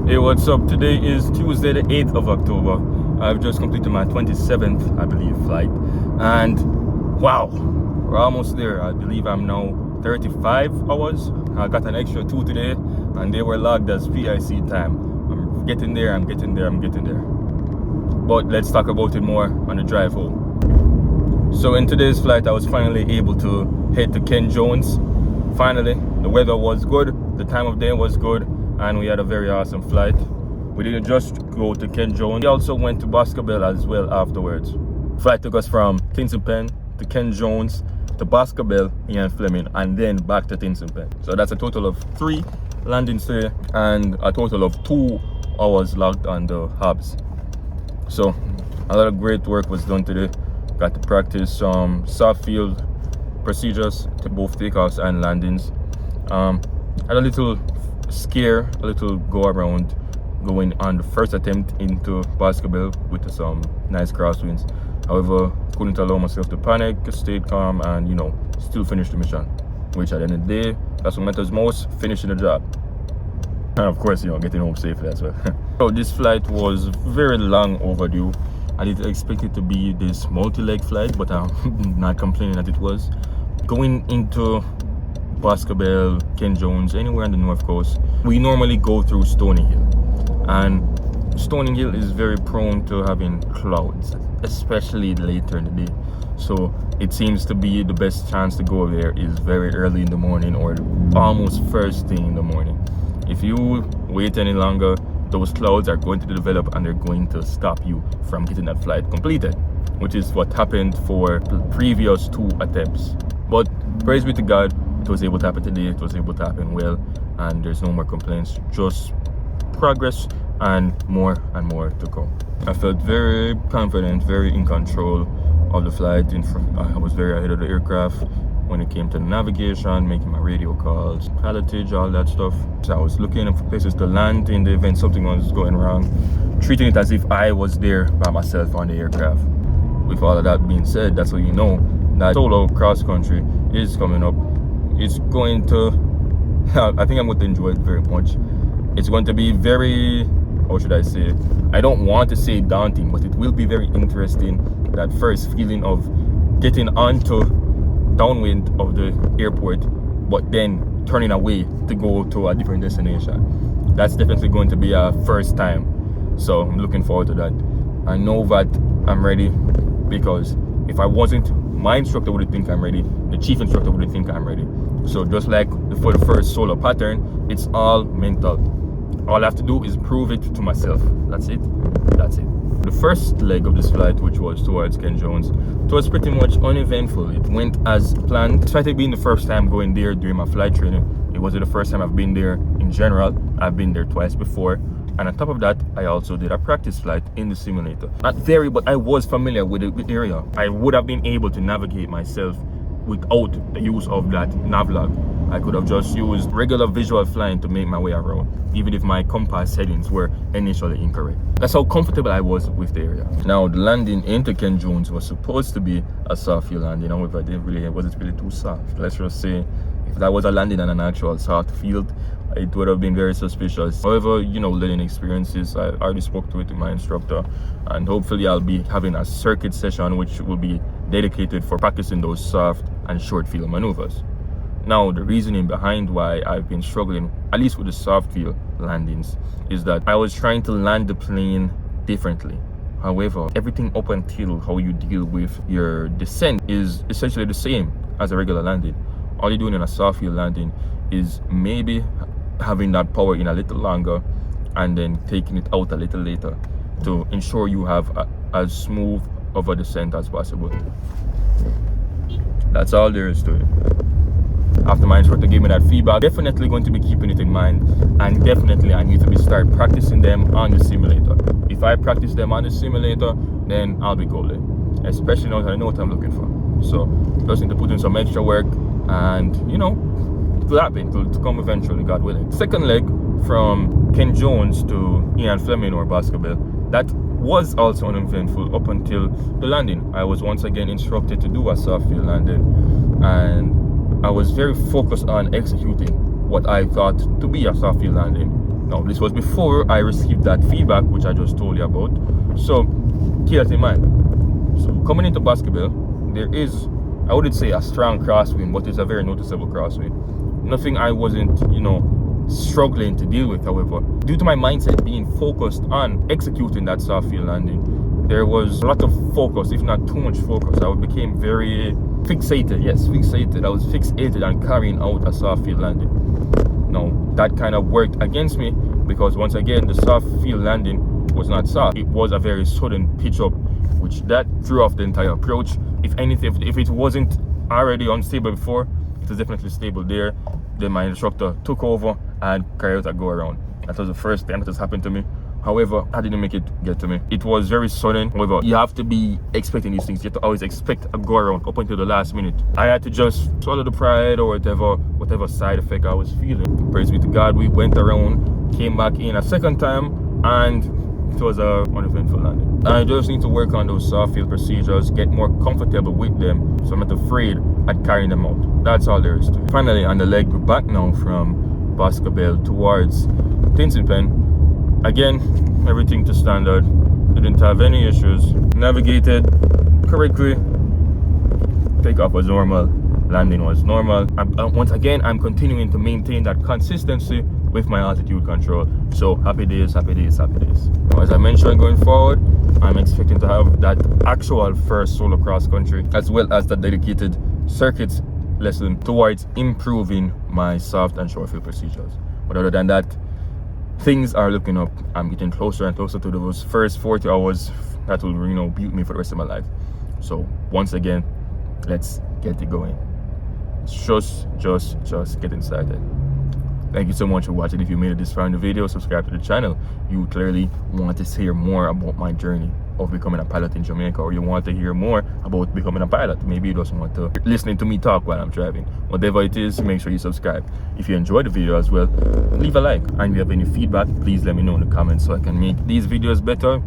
Hey, what's up? Today is Tuesday, the 8th of October. I've just completed my 27th, I believe, flight. And wow, we're almost there. I believe I'm now 35 hours. I got an extra 2 today, and they were logged as PIC time. I'm getting there. But let's talk about it more on the drive home. So in today's flight, I was finally able to head to Ken Jones. Finally, the weather was good, the time of day was good, and we had a very awesome flight. We didn't just go to Ken Jones, we also went to Boscobel as well afterwards. Flight took us from Tinson to Ken Jones to Boscobel, Ian Fleming, and then back to Tinson. So that's a total of 3 landings today and a total of 2 hours logged on the hubs. So a lot of great work was done today. Got to practice some soft field procedures to both takeoffs and landings. Had a little scare, a little go around going on the first attempt into Boscobel with some nice crosswinds. However, couldn't allow myself to panic, stayed calm, and still finish the mission, which at the end of the day, that's what matters most, finishing the job. And of course, getting home safely as well. So this flight was very long overdue. I didn't expect it to be this multi-leg flight, but I'm not complaining that it was. Going into Boscobel, Ken Jones, anywhere on the north coast, we normally go through Stony Hill. And Stony Hill is very prone to having clouds, especially later in the day. So it seems to be the best chance to go there is very early in the morning or almost first thing in the morning. If you wait any longer, those clouds are going to develop and they're going to stop you from getting that flight completed, which is what happened for the previous 2 attempts. But praise be to God, it was able to happen today, it was able to happen well, and there's no more complaints, just progress and more to come. I felt very confident, very in control of the flight. I was very ahead of the aircraft when it came to navigation, making my radio calls, pilotage, all that stuff. So I was looking for places to land in the event something was going wrong, treating it as if I was there by myself on the aircraft. With all of that being said, that's what you know, that solo cross country is coming up. It's going to, I think I'm going to enjoy it very much. It's going to be very, how should I say, I don't want to say daunting, but it will be very interesting, that first feeling of getting onto downwind of the airport, but then turning away to go to a different destination. That's definitely going to be a first time. So I'm looking forward to that. I know that I'm ready, because if I wasn't, my instructor would think I'm ready, the chief instructor would think I'm ready. So just like for the first solo pattern, it's all mental. All I have to do is prove it to myself. That's it. The first leg of this flight, which was towards Ken Jones, it was pretty much uneventful. It went as planned. Despite it being the first time going there during my flight training, it wasn't the first time I've been there in general. I've been there twice before. And on top of that, I also did a practice flight in the simulator. Not very, but I was familiar with the area. I would have been able to navigate myself without the use of that navlog. I could have just used regular visual flying to make my way around, even if my compass settings were initially incorrect. That's how comfortable I was with the area. Now, the landing into Ken Jones was supposed to be a soft field landing. However, it wasn't really too soft. Let's just say, if that was a landing on an actual soft field, it would have been very suspicious. However, learning experiences, I already spoke to it to my instructor, and hopefully I'll be having a circuit session which will be dedicated for practicing those soft and short field maneuvers. Now, the reasoning behind why I've been struggling, at least with the soft field landings, is that I was trying to land the plane differently. However, everything up until how you deal with your descent is essentially the same as a regular landing. All you're doing in a soft field landing is maybe having that power in a little longer and then taking it out a little later to ensure you have as smooth of a descent as possible. That's all there is to it. After my instructor gave me that feedback, definitely going to be keeping it in mind, and definitely I need to start practicing them on the simulator. If I practice them on the simulator, then I'll be golden, especially now that I know what I'm looking for. So just need to put in some extra work, and it will happen to come eventually, God willing. Second leg from Ken Jones to Ian Fleming or Boscobel, that was also uneventful up until the landing. I was once again instructed to do a soft field landing, and I was very focused on executing what I thought to be a soft field landing. Now, this was before I received that feedback, which I just told you about. So, keep that in mind. So, coming into Boscobel, there is, I wouldn't say a strong crosswind, but it's a very noticeable crosswind. Nothing I wasn't, struggling to deal with, however. Due to my mindset being focused on executing that soft field landing, there was a lot of focus, if not too much focus. I became very fixated. I was fixated on carrying out a soft field landing. Now, that kind of worked against me because, once again, the soft field landing was not soft. It was a very sudden pitch up, which that threw off the entire approach. If anything, if it wasn't already unstable before, it was definitely stable there. Then my instructor took over and carried out a go around. That was the first time that has happened to me. However, I didn't make it get to me. It was very sudden. However, you have to be expecting these things. You have to always expect a go around up until the last minute. I had to just swallow the pride or whatever side effect I was feeling. Praise be to God, we went around, came back in a second time, and it was a uneventful landing. I just need to work on those soft field procedures, get more comfortable with them, so I'm not afraid at carrying them out. That's all there is to it. Finally, on the leg, we're back now from Boscobel towards Tinson pen. Again, everything to standard. Didn't have any issues. Navigated correctly. Takeoff was normal. Landing was normal. Once again, I'm continuing to maintain that consistency with my altitude control. So happy days, happy days, happy days. As I mentioned, going forward, I'm expecting to have that actual first solo cross country, as well as the dedicated circuits lesson towards improving my soft and short field procedures. But other than that, things are looking up. I'm getting closer and closer to those first 40 hours that will, build me for the rest of my life. So once again, let's get it going. Just getting started. Thank you so much for watching. If you made it this far in the video, subscribe to the channel. You clearly want to hear more about my journey of becoming a pilot in Jamaica, or you want to hear more about becoming a pilot. Maybe you just want to listen to me talk while I'm driving. Whatever it is, make sure you subscribe. If you enjoyed the video as well, leave a like. And if you have any feedback, please let me know in the comments so I can make these videos better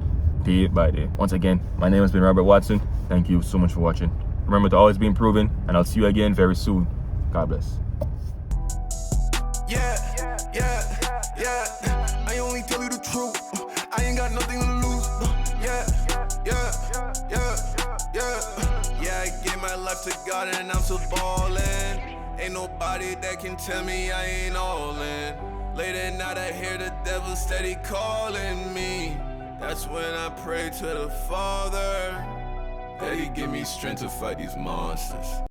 day by day. Once again, my name has been Robert Watson. Thank you so much for watching. Remember to always be improving, and I'll see you again very soon. God bless. Yeah. I only tell you the truth. I ain't got nothing to lose. Yeah, I gave my life to God and I'm still ballin'. Ain't nobody that can tell me I ain't all in. Late at night I hear the devil steady calling me. That's when I pray to the Father that He give me strength to fight these monsters.